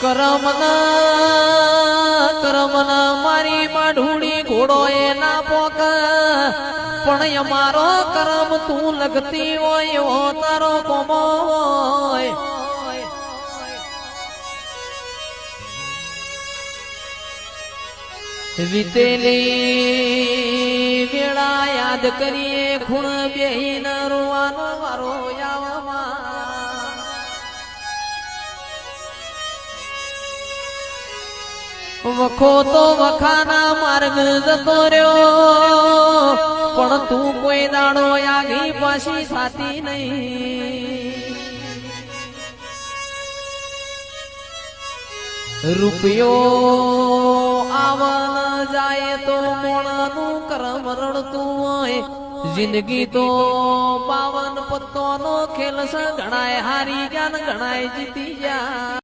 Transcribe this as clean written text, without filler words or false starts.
કરમના મારી માઢુડી ઘોડો એ ના પોક પણ અમારો કરમ તું લગતી હોય એવો તારો કોમો હોય વીતેલી વેળા યાદ કરીએ ખૂણ બેહીન રોવાનો વારો આવવામાં વખો તો વખાના માર્ગ જતો રહ્યો પણ તું કોઈ દાડો આગી પાછી થાતી નહીં રૂપિયો આવન જાય તો મોણાનું કરમ રડતું હોય જિંદગી તો પાવન પત્તો નો ખેલ ગણાય હારી જાન ગણાય જીતી જા